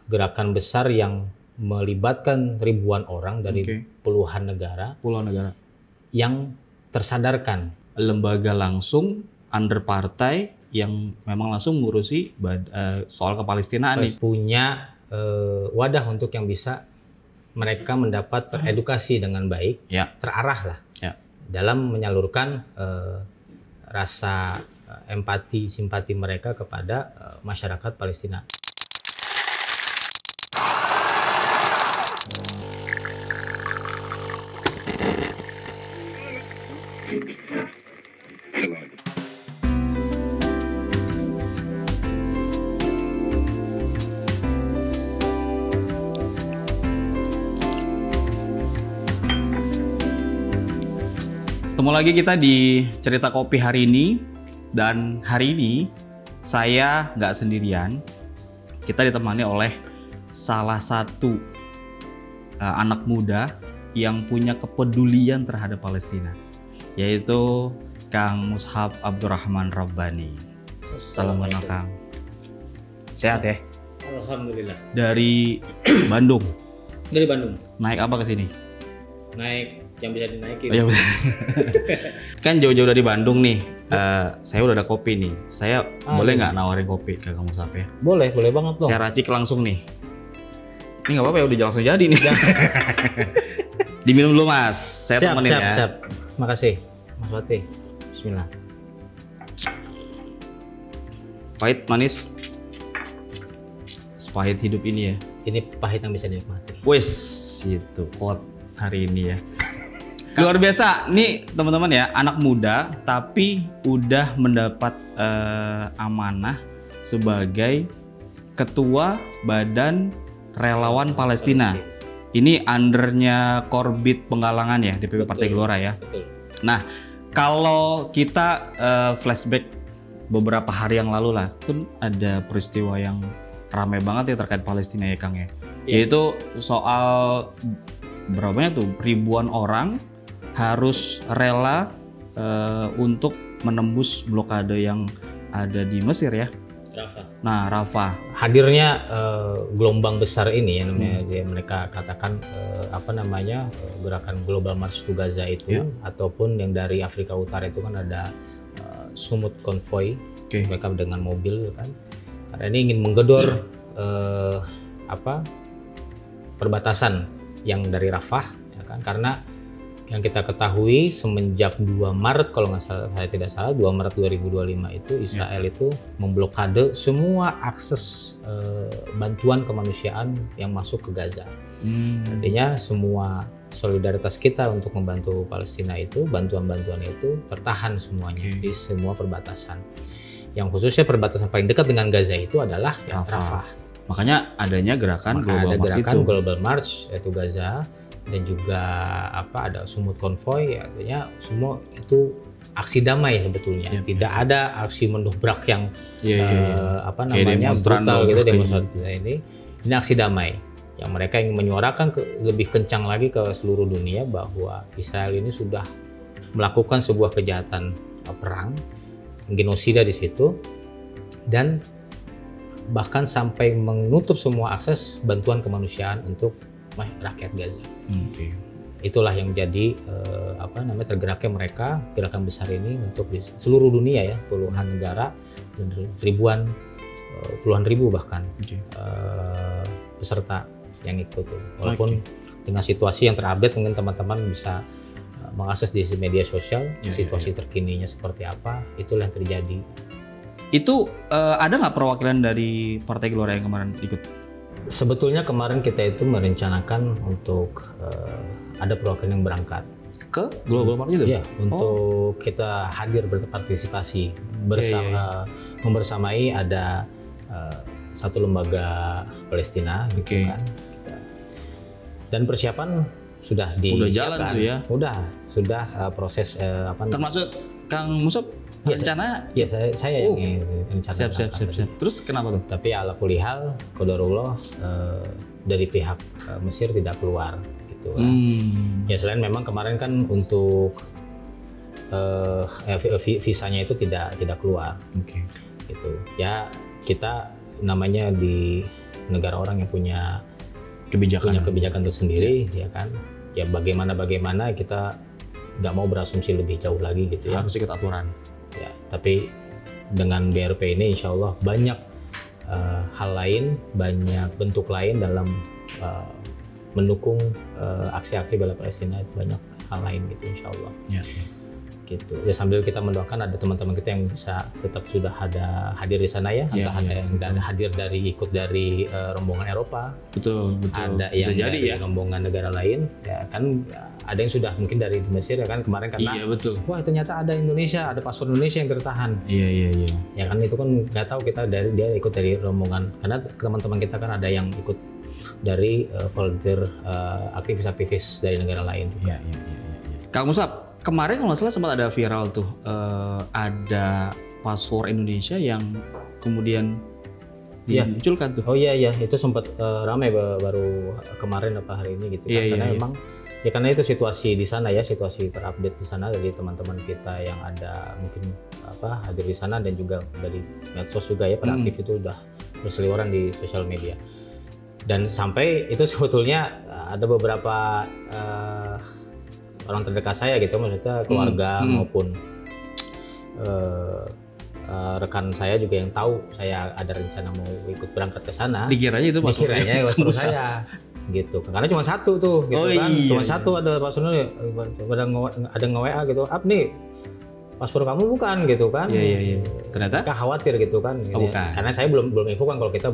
gerakan besar yang melibatkan ribuan orang dari puluhan negara yang tersadarkan. Lembaga langsung under partai yang memang langsung ngurusi soal kepalestinaan nih. Punya wadah untuk yang bisa mereka mendapat teredukasi dengan baik, terarah lah dalam menyalurkan rasa empati, simpati mereka kepada masyarakat Palestina. Ketemu lagi kita di Cerita Kopi hari ini, dan hari ini saya nggak sendirian. Kita ditemani oleh salah satu anak muda yang punya kepedulian terhadap Palestina, yaitu Kang Mushab Abdurrahman Rabbani. Assalamualaikum Kang. Sehat ya? Alhamdulillah. Dari Bandung. Dari Bandung. Naik apa ke sini? Naik yang bisa dinaikin. Oh, iya, kan jauh-jauh dari Bandung nih. Saya udah ada kopi nih. Saya boleh nggak nawarin kopi ke Kang Mushab ya? Boleh banget loh. Saya racik langsung nih. Ini nggak apa-apa ya, udah langsung jadi nih. Diminum dulu Mas. Saya temenin ya. Siap. Makasih Mas Wati. Bismillah. Pahit manis. Sepahit hidup ini ya. Ini pahit yang bisa dinikmati. Wes, itu quote hari ini ya. Luar biasa, nih teman-teman ya, anak muda tapi udah mendapat amanah sebagai Ketua Badan Relawan Palestina. Ini undernya Korbit Penggalangan ya, DPP Partai Gelora ya. Betul. Nah, kalau kita flashback beberapa hari yang lalu lah, itu ada peristiwa yang ramai banget ya terkait Palestina ya Kang ya. Yaitu soal berapa banyak tuh, ribuan orang harus rela untuk menembus blokade yang ada di Mesir ya. Rafah. Nah, Rafah. Hadirnya gelombang besar ini ya namanya, mereka katakan gerakan Global March to Gaza itu, ataupun yang dari Afrika Utara itu kan ada Sumut Convoy, mereka dengan mobil kan. Karena ini ingin menggedor perbatasan yang dari Rafah ya kan, karena yang kita ketahui semenjak 2 Maret kalau saya tidak salah 2 Maret 2025 itu Israel itu memblokade semua akses bantuan kemanusiaan yang masuk ke Gaza. Artinya semua solidaritas kita untuk membantu Palestina itu, bantuan-bantuan itu tertahan semuanya di semua perbatasan. Yang khususnya perbatasan paling dekat dengan Gaza itu adalah Rafah. Makanya adanya gerakan Global March yaitu Gaza, dan juga ada Sumut Convoy, artinya semua itu aksi damai sebetulnya. Tidak ada aksi mendobrak yang brutal gitu demonstrasi ini. Ini aksi damai yang mereka ingin menyuarakan lebih kencang lagi ke seluruh dunia bahwa Israel ini sudah melakukan sebuah kejahatan perang, genosida di situ, dan bahkan sampai menutup semua akses bantuan kemanusiaan untuk rakyat Gaza. Itulah yang menjadi tergeraknya mereka, gerakan besar ini untuk di seluruh dunia ya, puluhan negara dan puluhan ribu bahkan peserta yang ikut. Walaupun dengan situasi yang terupdate, mungkin teman-teman bisa mengakses di media sosial situasi terkininya seperti apa, itulah yang terjadi. Itu ada nggak perwakilan dari Partai Gelora yang kemarin ikut? Sebetulnya kemarin kita itu merencanakan untuk ada perwakilan yang berangkat ke Global March itu? Iya, untuk kita hadir berpartisipasi bersama, membersamai ada satu lembaga Palestina gitu kan. Dan persiapan sudah disiapkan. Udah jalan tuh ya? Sudah proses termasuk Kang Mushab rencana? Ya saya yang rencana. Siap. Terus kenapa tuh? Tapi ala kulli hal qadarullah dari pihak Mesir tidak keluar gitu. Ya selain memang kemarin kan untuk visanya itu tidak keluar. Gitu. Ya kita namanya di negara orang yang punya kebijakan tersendiri, ya kan. Ya bagaimana kita nggak mau berasumsi lebih jauh lagi gitu ya. Harus ikut aturan. Ya, tapi dengan BRP ini insya Allah banyak hal lain, banyak bentuk lain dalam mendukung aksi-aksi bela Palestina, banyak hal lain gitu insya Allah. Ya. Gitu ya, sambil kita mendoakan ada teman-teman kita yang bisa tetap sudah hadir di sana ya, entah ada yang hadir ikut dari rombongan Eropa, betul ada yang dari rombongan negara lain ya kan, ada yang sudah mungkin dari Mesir ya kan kemarin karena wah ternyata ada Indonesia, ada paspor Indonesia yang tertahan. Iya ya kan, itu kan nggak tahu kita dia ikut dari rombongan, karena teman-teman kita kan ada yang ikut dari volunteer, aktivis-aktivis dari negara lain juga. Iya. Kang Musab, kemarin kalau nggak salah sempat ada viral tuh, ada paspor Indonesia yang kemudian dimunculkan tuh. Oh iya, itu sempat ramai baru kemarin apa hari ini gitu. Karena memang ya karena itu situasi di sana ya, situasi terupdate di sana dari teman-teman kita yang ada mungkin hadir di sana, dan juga dari medsos juga ya, para aktif itu udah berseliweran di sosial media. Dan sampai itu sebetulnya ada beberapa orang terdekat saya gitu, maksudnya keluarga maupun rekan saya juga yang tahu saya ada rencana mau ikut berangkat ke sana. Dikiranya itu paspornya saya gitu, karena cuma satu tuh gitu cuma satu ada paspornya, ada nge-WA gitu, nih paspor kamu bukan gitu kan. Iya. Ternyata khawatir gitu kan. Bukan. Karena saya belum info kan, kalau kita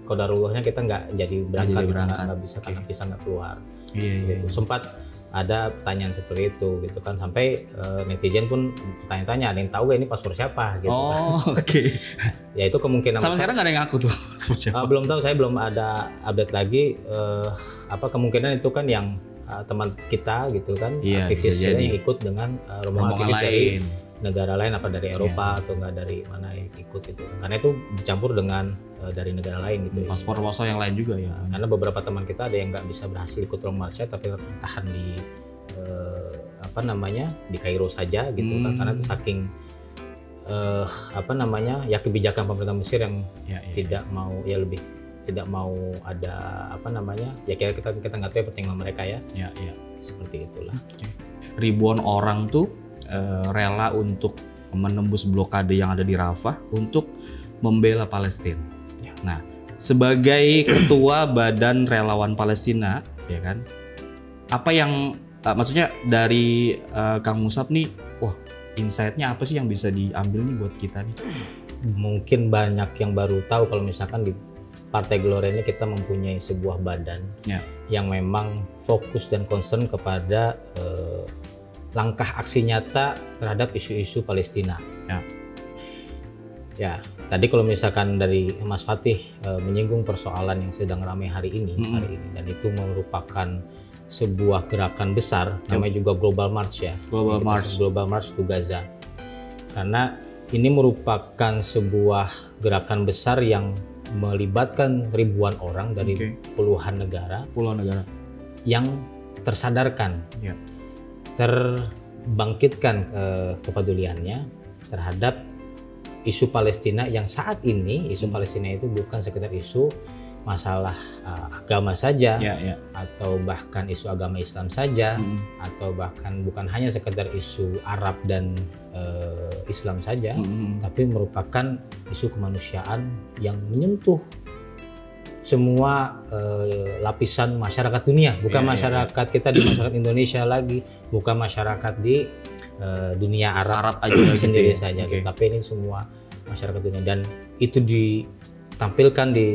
qadarullah-nya kita nggak jadi berangkat. Nggak bisa karena visa nggak keluar. Iya. Sempat ada pertanyaan seperti itu gitu kan, sampai netizen pun tanya-tanya, ada yang tahu gak ini paspor siapa gitu kan. Oke. Ya itu kemungkinan sampai sekarang nggak ada yang ngaku tuh paspor siapa. Belum tahu, saya belum ada update lagi. Kemungkinan itu kan yang teman kita gitu kan, aktivis yang ikut dengan rombongan lain dari negara lain, apa dari Eropa atau enggak dari mana yang ikut gitu. Karena itu dicampur dengan dari negara lain gitu. Paspor yang lain juga ya. Karena beberapa teman kita ada yang nggak bisa berhasil ikut rombongan Malaysia, tapi tertahan di di Kairo saja gitu kan, karena itu saking ya kebijakan pemerintah Mesir yang tidak mau ada kita nggak tahu pertimbangan mereka ya. Seperti itulah. Ribuan orang tuh rela untuk menembus blokade yang ada di Rafah untuk membela Palestina. Nah, sebagai ketua Badan Relawan Palestina, ya kan, apa yang maksudnya dari Kang Musab nih, insight-nya apa sih yang bisa diambil nih buat kita nih? Mungkin banyak yang baru tahu kalau misalkan di Partai Gelora ini kita mempunyai sebuah badan yang memang fokus dan concern kepada langkah aksi nyata terhadap isu-isu Palestina. Ya, tadi kalau misalkan dari Mas Fatih menyinggung persoalan yang sedang ramai hari ini, dan itu merupakan sebuah gerakan besar, namanya juga Global March ya. Global March to Gaza. Karena ini merupakan sebuah gerakan besar yang melibatkan ribuan orang dari puluhan negara yang tersadarkan, terbangkitkan kepeduliannya terhadap isu Palestina, yang saat ini isu Palestina itu bukan sekedar isu masalah agama saja, atau bahkan isu agama Islam saja, atau bahkan bukan hanya sekedar isu Arab dan Islam saja, tapi merupakan isu kemanusiaan yang menyentuh semua lapisan masyarakat dunia, bukan masyarakat kita di masyarakat Indonesia lagi, bukan masyarakat di dunia Arab aja sendiri saja, tapi ini semua masyarakat dunia, dan itu ditampilkan di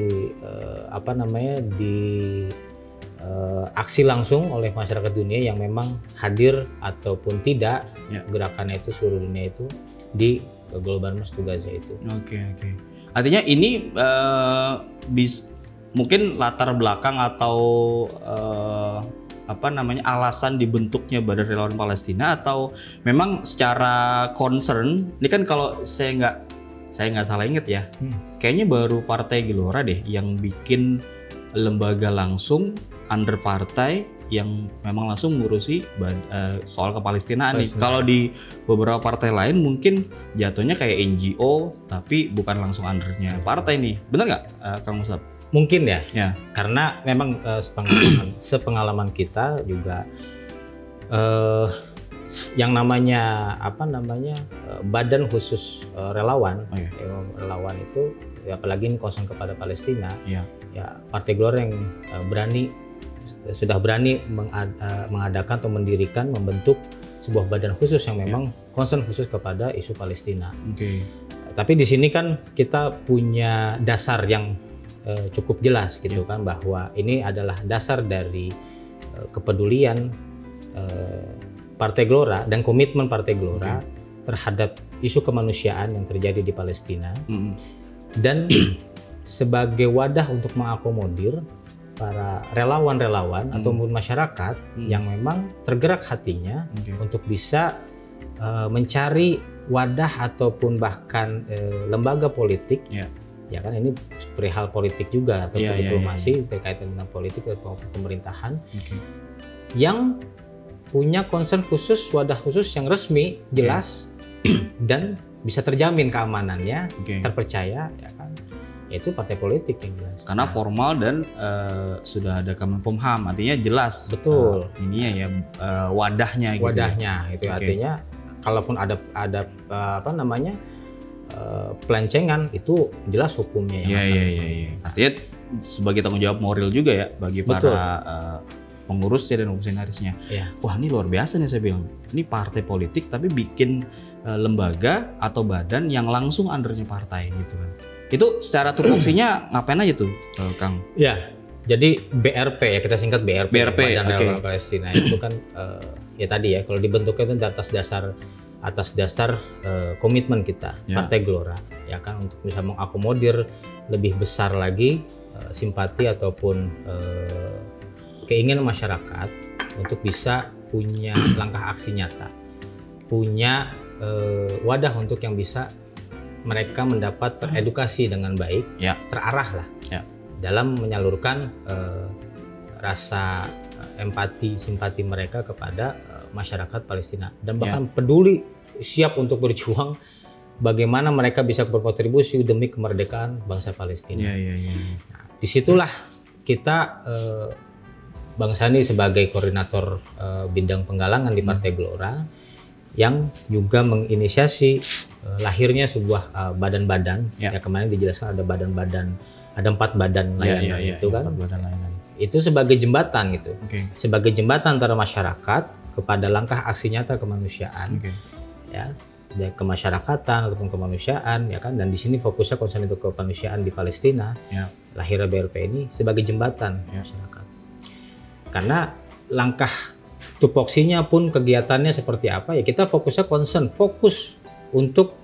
aksi langsung oleh masyarakat dunia yang memang hadir ataupun tidak, gerakannya itu seluruh dunia itu di Global March to Gaza itu. Oke. Artinya ini mungkin latar belakang atau alasan dibentuknya Badan Relawan Palestina, atau memang secara concern ini kan, kalau saya nggak salah inget ya, kayaknya baru Partai Gelora deh yang bikin lembaga langsung under partai yang memang langsung mengurusi soal kepalestinaan nih. Palestina. Kalau di beberapa partai lain mungkin jatuhnya kayak NGO tapi bukan langsung undernya partai nih. Benar nggak Kang Musab? Mungkin ya. Ya. Karena memang sepengalaman kita juga yang namanya badan khusus relawan, relawan itu ya, apalagi ini concern kepada Palestina, ya Partai Gelora yang sudah berani mengadakan atau mendirikan, membentuk sebuah badan khusus yang memang concern khusus kepada isu Palestina. Tapi di sini kan kita punya dasar yang cukup jelas gitu kan, bahwa ini adalah dasar dari kepedulian Partai Gelora dan komitmen Partai Gelora terhadap isu kemanusiaan yang terjadi di Palestina, dan sebagai wadah untuk mengakomodir para relawan-relawan ataupun masyarakat yang memang tergerak hatinya untuk bisa mencari wadah ataupun bahkan lembaga politik, ya kan, ini perihal politik juga atau diplomasi berkaitan dengan politik atau pemerintahan yang punya concern khusus, wadah khusus yang resmi, jelas, dan bisa terjamin keamanannya, terpercaya, ya kan, yaitu partai politik yang jelas. Karena formal dan sudah ada Kemenkumham, artinya jelas. Betul. Ininya ya wadahnya. Gitu. Wadahnya itu artinya, kalaupun ada pelancengan itu jelas hukumnya yang Artinya sebagai tanggung jawab moral juga ya bagi para pengurusnya dan fungsionarisnya. Wah, ini luar biasa nih saya bilang. Ini partai politik tapi bikin lembaga atau badan yang langsung undernya partai gitu kan. Itu secara tupoksinya ngapain aja tuh, Kang? Ya, jadi BRP ya, kita singkat BRP. Badan Relawan Palestina itu kan ya tadi ya, kalau dibentuknya itu atas dasar komitmen kita Partai Gelora, ya kan, untuk bisa mengakomodir lebih besar lagi simpati ataupun keinginan masyarakat untuk bisa punya langkah aksi nyata, punya wadah untuk yang bisa mereka mendapat teredukasi dengan baik, terarah lah dalam menyalurkan rasa empati, simpati mereka kepada masyarakat Palestina, dan bahkan peduli, siap untuk berjuang bagaimana mereka bisa berkontribusi demi kemerdekaan bangsa Palestina. Nah, disitulah kita Bang Sandi sebagai koordinator bidang penggalangan di Partai Gelora yang juga menginisiasi lahirnya sebuah badan-badan, ya kemarin dijelaskan ada badan-badan, ada 4 badan layanan itu kan, 4 badan layanan. Itu sebagai jembatan gitu, sebagai jembatan antara masyarakat kepada langkah aksi nyata kemanusiaan, ya, kemasyarakatan ataupun kemanusiaan, ya kan, dan di sini fokusnya concern untuk kemanusiaan di Palestina, lahirnya BRP ini sebagai jembatan masyarakat. Karena langkah tupoksinya pun kegiatannya seperti apa, ya kita fokusnya fokus untuk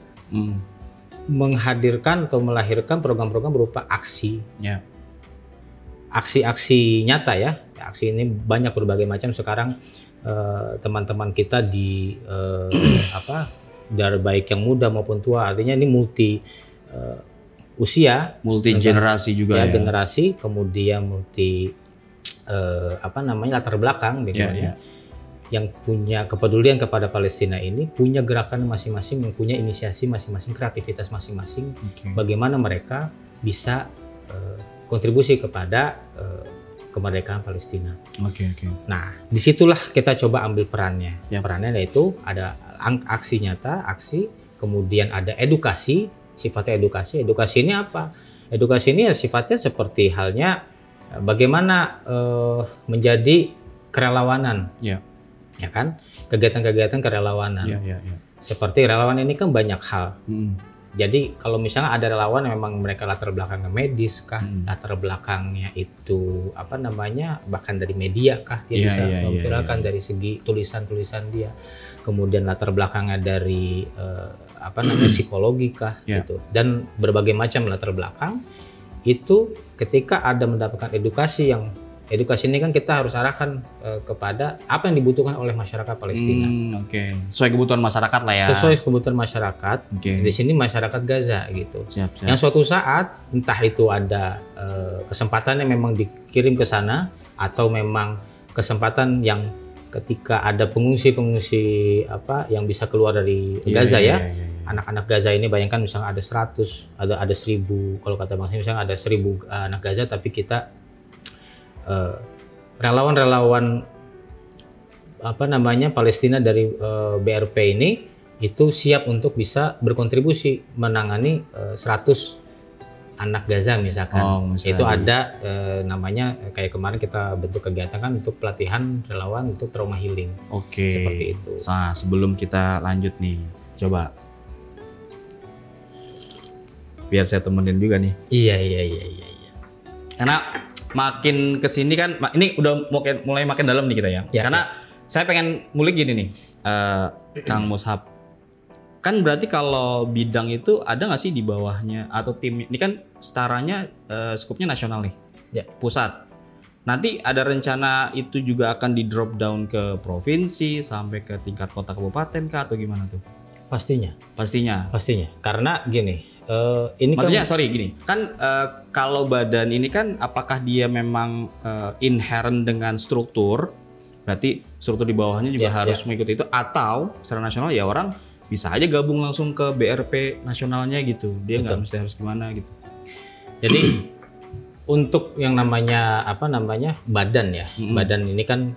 menghadirkan atau melahirkan program-program berupa aksi, aksi-aksi nyata ya. Aksi ini banyak berbagai macam sekarang, teman-teman kita di dari baik yang muda maupun tua, artinya ini multi usia, multi generasi juga ya, generasi, kemudian multi latar belakang, yang punya kepedulian kepada Palestina ini, punya gerakan masing-masing, yang punya inisiasi masing-masing, kreativitas masing-masing, bagaimana mereka bisa kontribusi kepada kemerdekaan Palestina. Nah, disitulah kita coba ambil perannya. Perannya yaitu ada aksi nyata, kemudian ada edukasi, sifatnya edukasi. Edukasi ini apa? Edukasi ini ya sifatnya seperti halnya bagaimana menjadi kerelawanan, ya kan? Kegiatan-kegiatan kerelawanan. Seperti relawan ini kan banyak hal. Jadi kalau misalnya ada relawan yang memang mereka latar belakangnya medis kah, latar belakangnya itu bahkan dari media kah, dia bisa memviralkan dari segi tulisan-tulisan dia. Kemudian latar belakangnya dari psikologi kah, gitu. Dan berbagai macam latar belakang. Itu ketika ada mendapatkan edukasi ini kan kita harus arahkan kepada apa yang dibutuhkan oleh masyarakat Palestina. Sesuai kebutuhan masyarakat lah ya. Sesuai kebutuhan masyarakat. Di sini masyarakat Gaza gitu. Yang suatu saat entah itu ada kesempatan yang memang dikirim ke sana, atau memang kesempatan yang ketika ada pengungsi-pengungsi yang bisa keluar dari Gaza ya. Anak-anak Gaza ini bayangkan misalnya ada 100, ada 1000, kalau kata Bang misalnya ada 1000 anak Gaza, tapi kita relawan-relawan Palestina dari BRP ini itu siap untuk bisa berkontribusi menangani 100 anak Gaza misalkan. Itu ada namanya kayak kemarin kita bentuk kegiatan kan untuk pelatihan relawan untuk trauma healing. Oke. Seperti itu. Nah, sebelum kita lanjut nih, coba biar saya temenin juga nih. Iya. Karena makin kesini kan, ini udah mulai makin dalam nih kita ya. Karena saya pengen ngulik gini nih, Kang Mushab. Kan berarti kalau bidang itu ada nggak sih di bawahnya atau tim? Ini kan setaranya skupnya nasional nih, pusat. Nanti ada rencana itu juga akan di drop down ke provinsi sampai ke tingkat kota kabupaten kah atau gimana tuh? Pastinya. Karena gini, ini maksudnya gini, kan kalau badan ini kan apakah dia memang inherent dengan struktur? Berarti struktur di bawahnya juga harus mengikuti itu, atau secara nasional ya orang bisa aja gabung langsung ke BRP nasionalnya gitu. Dia nggak mesti harus gimana gitu. Jadi untuk yang namanya badan ya. Badan ini kan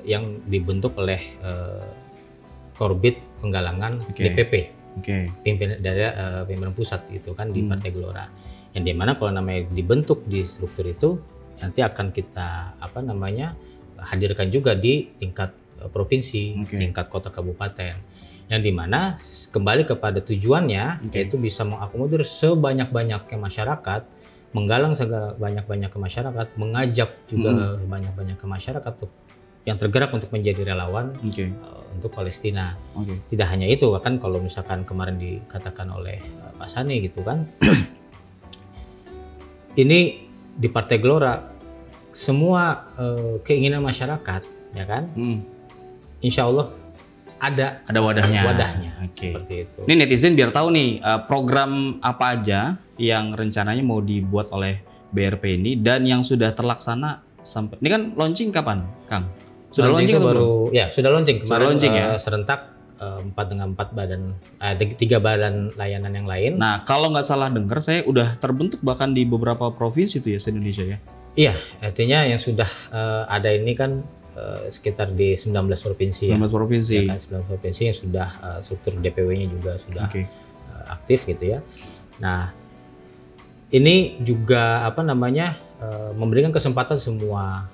yang dibentuk oleh Korbit Penggalangan DPP. Pimpinan dari pimpinan pusat itu kan di Partai Gelora. Yang dimana kalau namanya dibentuk di struktur itu nanti akan kita hadirkan juga di tingkat provinsi, tingkat kota kabupaten. Yang dimana kembali kepada tujuannya, yaitu bisa mengakomodir sebanyak-banyaknya masyarakat, menggalang sebanyak-banyaknya masyarakat, mengajak juga banyak-banyaknya masyarakat yang tergerak untuk menjadi relawan untuk Palestina. Tidak hanya itu, kan kalau misalkan kemarin dikatakan oleh Pak Sani gitu kan, ini di Partai Gelora semua keinginan masyarakat, ya kan, insya Allah ada wadahnya. Seperti itu. Ini netizen biar tahu nih program apa aja yang rencananya mau dibuat oleh BRP ini dan yang sudah terlaksana sampai ini kan launching kapan, Kang? Sudah launching atau belum? Ya, sudah launching kemarin. Ya? Serentak 4 badan, 3 badan layanan yang lain. Nah, kalau nggak salah dengar, saya udah terbentuk bahkan di beberapa provinsi itu ya se-Indonesia ya. Iya, artinya yang sudah ada ini kan sekitar di 19 provinsi 19 provinsi. Ya kan, 19 provinsi yang sudah struktur DPW-nya juga sudah aktif gitu ya. Nah, ini juga memberikan kesempatan semua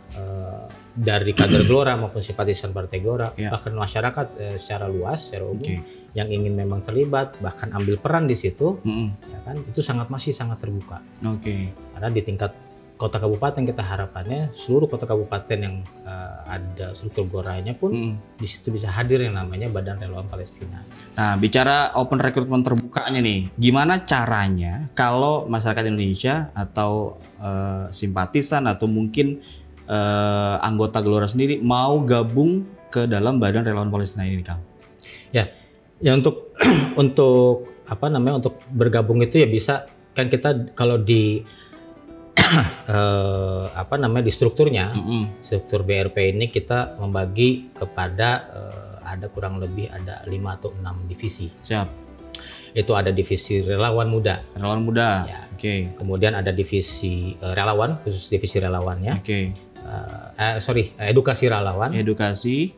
dari kader Gelora maupun simpatisan Partai Gelora, bahkan masyarakat secara luas, secara umum yang ingin memang terlibat bahkan ambil peran di situ, ya kan, itu masih sangat terbuka. Karena di tingkat kota kabupaten kita harapannya seluruh kota kabupaten yang ada struktur Geloranya pun di situ bisa hadir yang namanya Badan Relawan Palestina. Nah, bicara open recruitment terbukanya nih, gimana caranya kalau masyarakat Indonesia atau simpatisan atau mungkin anggota Gelora sendiri mau gabung ke dalam Badan Relawan Palestina ini, Kang? Ya untuk untuk bergabung itu ya bisa kan, kita kalau di di strukturnya, struktur BRP ini kita membagi kepada ada kurang lebih ada 5 atau 6 divisi. Siap. Itu ada divisi relawan muda. Relawan muda. Ya. Kemudian ada divisi relawan, khusus divisi relawannya. Edukasi relawan. Edukasi,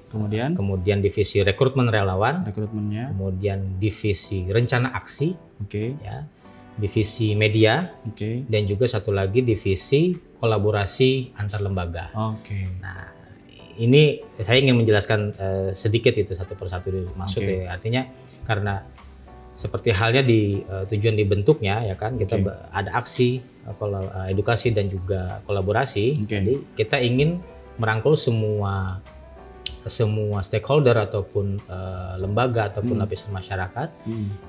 kemudian divisi rekrutmen relawan. Rekrutmennya. Kemudian divisi rencana aksi. Ya. Divisi media, dan juga satu lagi divisi kolaborasi antar lembaga. Nah, ini saya ingin menjelaskan sedikit itu satu persatu maksudnya. Artinya karena seperti halnya di tujuan dibentuknya ya kan, kita ada aksi, edukasi dan juga kolaborasi. Jadi kita ingin merangkul semua stakeholder ataupun lembaga ataupun lapisan masyarakat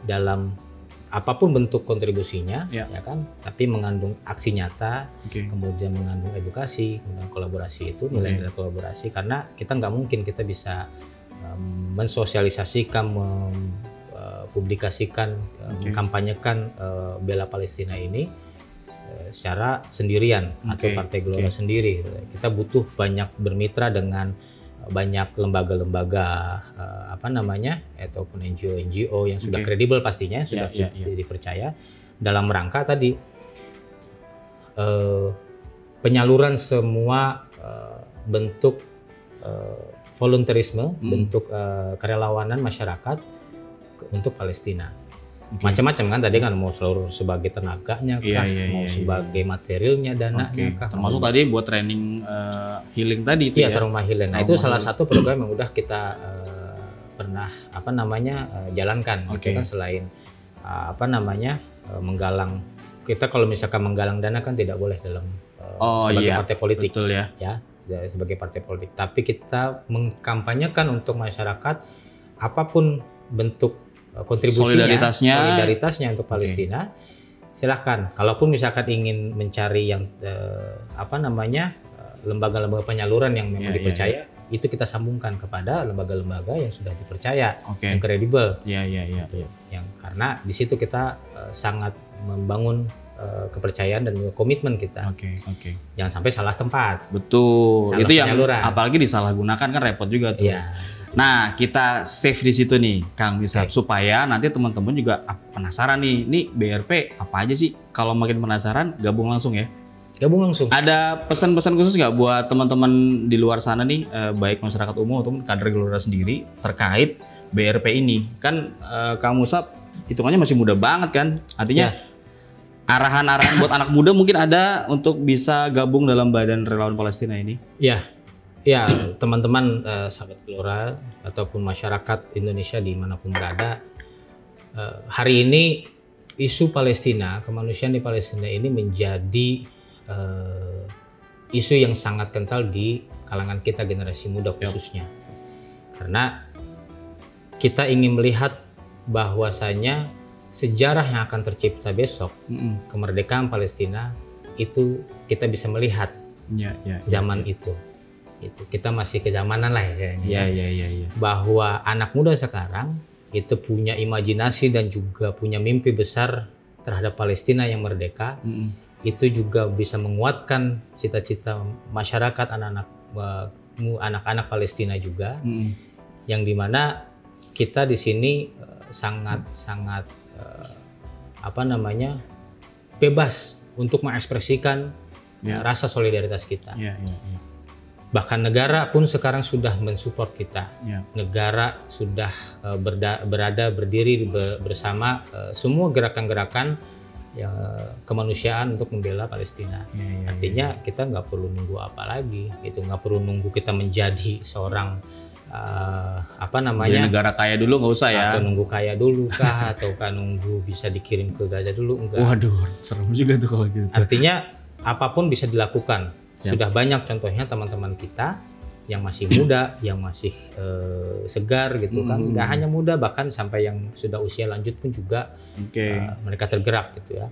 dalam apapun bentuk kontribusinya, ya kan, tapi mengandung aksi nyata, kemudian mengandung edukasi, kemudian kolaborasi itu nilai-nilai kolaborasi, karena kita nggak mungkin kita bisa mensosialisasikan, mempublikasikan, mengkampanyekan bela Palestina ini secara sendirian atau Partai Gelora sendiri. Kita butuh banyak bermitra dengan banyak lembaga-lembaga ataupun NGO yang sudah kredibel pastinya, sudah dipercaya dalam rangka tadi penyaluran semua bentuk volunteerisme, bentuk kerelawanan masyarakat untuk Palestina. Macam-macam kan tadi kan, mau seluruh sebagai tenaganya kah, mau sebagai materialnya, dananya kah. Termasuk tadi buat training healing tadi itu trauma healing. Nah, itu salah satu program yang udah kita pernah jalankan. Itu kan selain menggalang, kita kalau misalkan menggalang dana kan tidak boleh dalam sebagai partai politik. Betul ya. Sebagai partai politik. Tapi kita mengkampanyekan untuk masyarakat apapun bentuk kontribusinya, solidaritasnya untuk Palestina, silahkan. Kalaupun misalkan ingin mencari yang lembaga-lembaga penyaluran yang memang dipercaya, itu kita sambungkan kepada lembaga-lembaga yang sudah dipercaya, yang kredibel. Yang karena di situ kita sangat membangun kepercayaan dan komitmen kita. Jangan sampai salah tempat. Betul. Salah itu penyaluran. Yang apalagi disalahgunakan kan repot juga tuh. Nah, kita save di situ nih, Kang Mishap, supaya nanti teman-teman juga penasaran nih, ini BRP apa aja sih? Kalau makin penasaran, gabung langsung ya. Gabung langsung. Ada pesan-pesan khusus nggak buat teman-teman di luar sana nih, baik masyarakat umum ataupun kader Gelora sendiri terkait BRP ini? Kan Kang Mishap hitungannya masih muda banget kan? Artinya arahan-arahan buat anak muda mungkin ada untuk bisa gabung dalam Badan Relawan Palestina ini? Ya, teman-teman sahabat Gelora ataupun masyarakat Indonesia dimanapun berada, hari ini isu Palestina, kemanusiaan di Palestina ini menjadi isu yang sangat kental di kalangan kita generasi muda khususnya. Karena kita ingin melihat bahwasanya sejarah yang akan tercipta besok, kemerdekaan Palestina itu kita bisa melihat zaman itu. Kita masih kezamanan lah ya. Bahwa anak muda sekarang itu punya imajinasi dan juga punya mimpi besar terhadap Palestina yang merdeka. Itu juga bisa menguatkan cita-cita masyarakat anak-anak Palestina juga, yang dimana kita di sini sangat bebas untuk mengekspresikan rasa solidaritas kita. Bahkan negara pun sekarang sudah mensupport kita. Negara sudah berdiri bersama semua gerakan-gerakan kemanusiaan untuk membela Palestina. Artinya kita nggak perlu nunggu apa lagi, nggak perlu nunggu kita menjadi seorang Jadi negara kaya dulu nggak usah ya. Atau nunggu kaya dulu kah, ataukah nunggu bisa dikirim ke Gaza dulu, enggak. Waduh, serem juga tuh kalau gitu. Artinya apapun bisa dilakukan. Sudah banyak contohnya teman-teman kita yang masih muda, yang masih segar gitu kan. Nggak hanya muda, bahkan sampai yang sudah usia lanjut pun juga mereka tergerak gitu ya.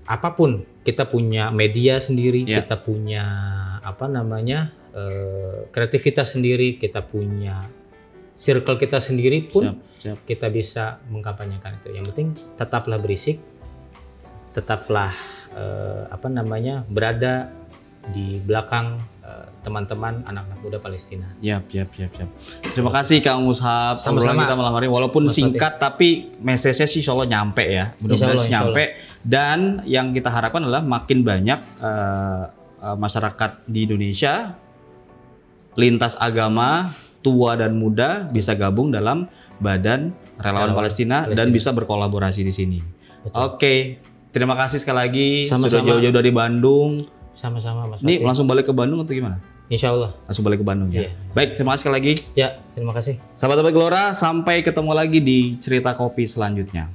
Apapun, kita punya media sendiri, kita punya kreativitas sendiri, kita punya circle kita sendiri pun kita bisa mengkampanyekan itu. Yang penting tetaplah berisik, tetaplah berada di belakang teman-teman anak-anak muda Palestina. Terima kasih Kang Mishap. Sama-sama. Kita malam hari walaupun singkat tapi message-nya sih insya Allah nyampe ya. Mudah-mudahan nyampe. Dan yang kita harapkan adalah makin banyak masyarakat di Indonesia lintas agama, tua dan muda bisa gabung dalam Badan Relawan Palestina dan bisa berkolaborasi di sini. Oke, terima kasih sekali lagi. Sudah jauh-jauh dari Bandung. Sama-sama Mas. Ini langsung balik ke Bandung atau gimana? Insya Allah. Langsung balik ke Bandung ya. Baik, terima kasih sekali lagi. Terima kasih. Sahabat-sahabat Gelora, sampai ketemu lagi di cerita kopi selanjutnya.